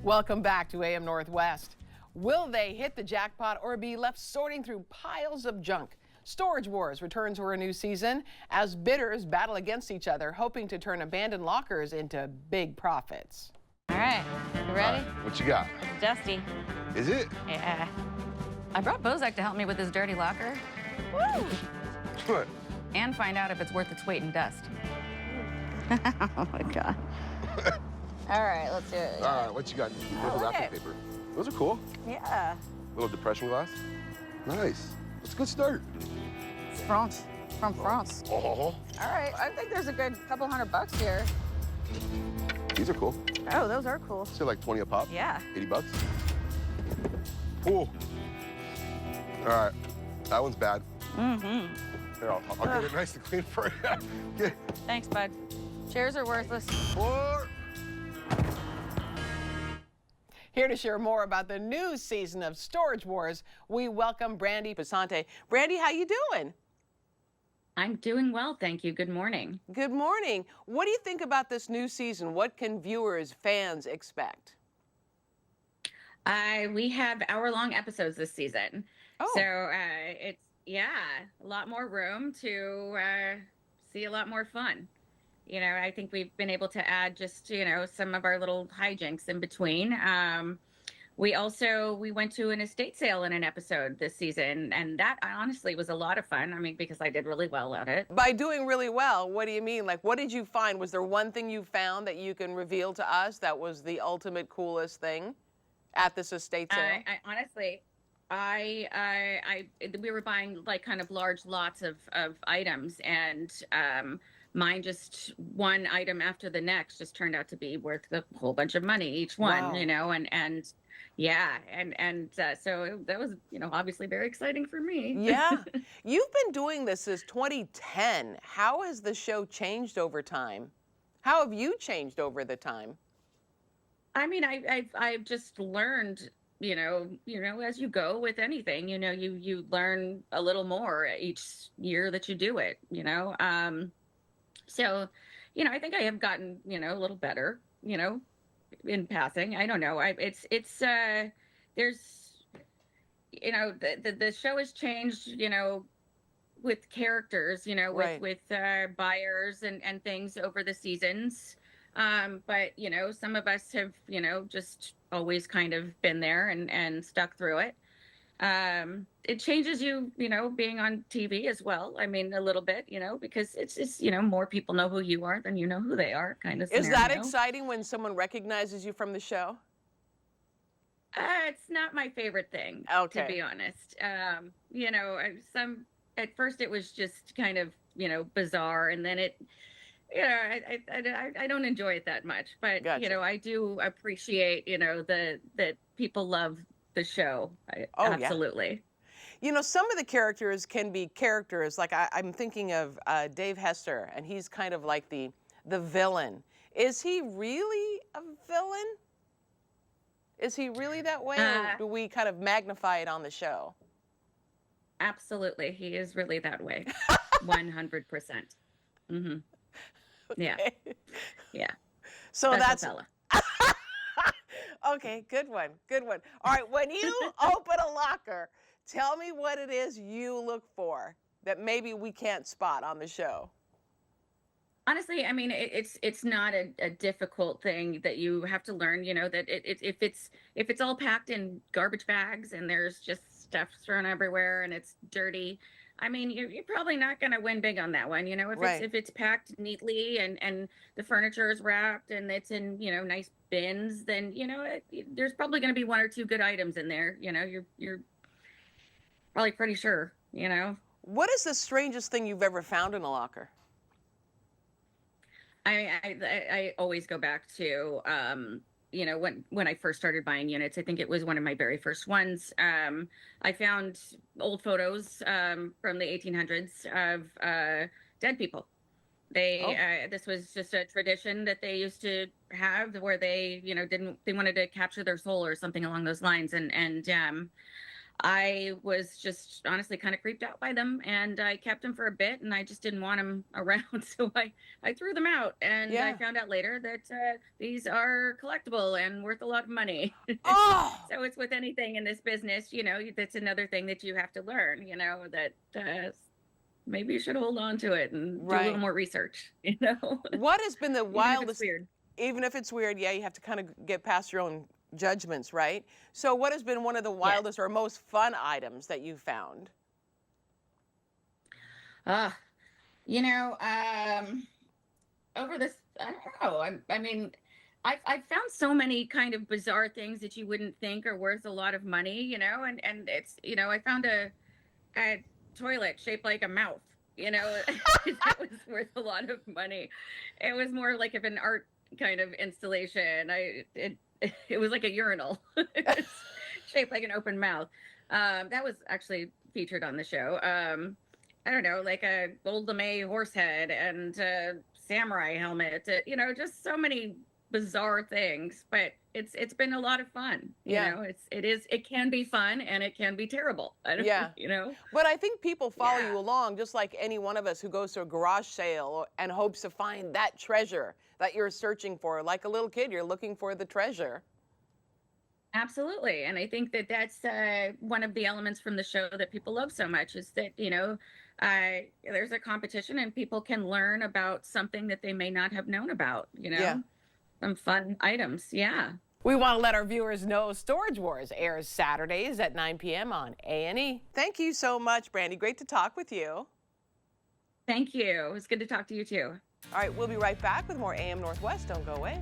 Welcome back to AM Northwest. Will they hit the jackpot or be left sorting through piles of junk? Storage Wars returns for a new season as bidders battle against each other, hoping to turn abandoned lockers into big profits. All right, you ready? All right, what you got? Dusty. Is it? Yeah. I brought Bozak to help me with his dirty locker. Woo! What? And find out if it's worth its weight in dust. Oh my God. All right, let's do it. All right, what you got? Oh, Wrapping paper. Those are cool. Yeah. Little depression glass. Nice. That's a good start. It's France. From France. Oh. All right, I think there's a good couple $100 here. These are cool. Oh, those are cool. Say like 20 a pop? Yeah. 80 bucks? Cool. All right, that one's bad. Mm-hmm. Here, I'll get it nice and clean for you. Okay. Thanks, bud. Chairs are worthless. Four. Here to share more about the new season of Storage Wars, we welcome Brandi Passante. Brandi, how you doing? I'm doing well, thank you. Good morning. Good morning. What do you think about this new season? What can viewers, fans expect? We have hour-long episodes this season. Oh. So it's, yeah, a lot more room to see a lot more fun. You know, I think we've been able to add just, you know, some of our little hijinks in between. We went to an estate sale in an episode this season, and that honestly was a lot of fun. I mean, because I did really well at it. By doing really well, what do you mean? Like, what did you find? Was there one thing you found that you can reveal to us that was the ultimate coolest thing at this estate sale? We were buying like kind of large lots of items, and mine, just one item after the next, just turned out to be worth a whole bunch of money each one. Wow. You know, and yeah, so that was, you know, obviously very exciting for me. Yeah. You've been doing this since 2010. How has the show changed over time? How have you changed over the time? I mean, I've just learned, you know, as you go with anything, you know, you learn a little more each year that you do it, you know. So, you know, I think I have gotten, you know, a little better, you know, in passing. I don't know. There's, you know, the show has changed, you know, with characters, you know, Right. with buyers and things over the seasons. But, you know, some of us have, you know, just always kind of been there and stuck through it. It changes you know, being on TV as well. I mean, a little bit, you know, because it's, you know, more people know who you are than you know who they are, kind of scenario. Is that exciting when someone recognizes you from the show? It's not my favorite thing, Okay. to be honest. You know, at first it was just kind of, you know, bizarre, and then it, you know, I don't enjoy it that much. But Gotcha. you know, I do appreciate, you know, that people love the show. Oh, yeah. Absolutely. You know, some of the characters can be characters. Like I'm thinking of Dave Hester, and he's kind of like the villain. Is he really a villain? Is he really that way, or do we kind of magnify it on the show? Absolutely, he is really that way. 100%. Mm-hmm. Yeah. Okay. Yeah. So Special that's fella. okay. Good one. Good one. All right. When you open a locker, tell me what it is you look for that maybe we can't spot on the show. Honestly, I mean, it's not a difficult thing that you have to learn. You know, that if it's all packed in garbage bags and there's just stuff thrown everywhere and it's dirty, I mean, you're probably not going to win big on that one. You know, if it's packed neatly and the furniture is wrapped and it's in, you know, nice bins, then, you know, there's probably going to be one or two good items in there. You know, you're probably pretty sure. You know. What is the strangest thing you've ever found in a locker? I always go back to, you know, when I first started buying units. I think it was one of my very first ones. I found old photos from the 1800s of dead people. This was just a tradition that they used to have, where they, you know, they wanted to capture their soul or something along those lines. And I was just honestly kind of creeped out by them, and I kept them for a bit, and I just didn't want them around, so I threw them out, and I Yeah. found out later that these are collectible and worth a lot of money. Oh, So it's with anything in this business, that's another thing that you have to learn, that maybe you should hold on to it and do a little right. more research. What has been the Even if it's wildest, weird. even if it's weird, yeah, you have to kind of get past your own judgments, right? So what has been one of the Yes. wildest or most fun items that you found? Ah, you know, over this, I don't know. I mean, I've found so many kind of bizarre things that you wouldn't think are worth a lot of money, and it's, I found a toilet shaped like a mouth, that was worth a lot of money. It was more like of an art kind of installation. It was like a urinal. It's shaped like an open mouth. That was actually featured on the show. I don't know, like a gold lame horse head and a samurai helmet. Just so many bizarre things. But it's been a lot of fun. Yeah. It can be fun and it can be terrible. I don't, Yeah. you know. But I think people follow Yeah. you along just like any one of us who goes to a garage sale and hopes to find that treasure that you're searching for. Like a little kid, you're looking for the treasure. Absolutely. And I think that that's one of the elements from the show that people love so much is that, there's a competition and people can learn about something that they may not have known about, Yeah. some fun items. Yeah. We want to let our viewers know Storage Wars airs Saturdays at 9 p.m. on A&E. Thank you so much, Brandi. Great to talk with you. Thank you. It was good to talk to you too. All right, we'll be right back with more AM Northwest. Don't go away.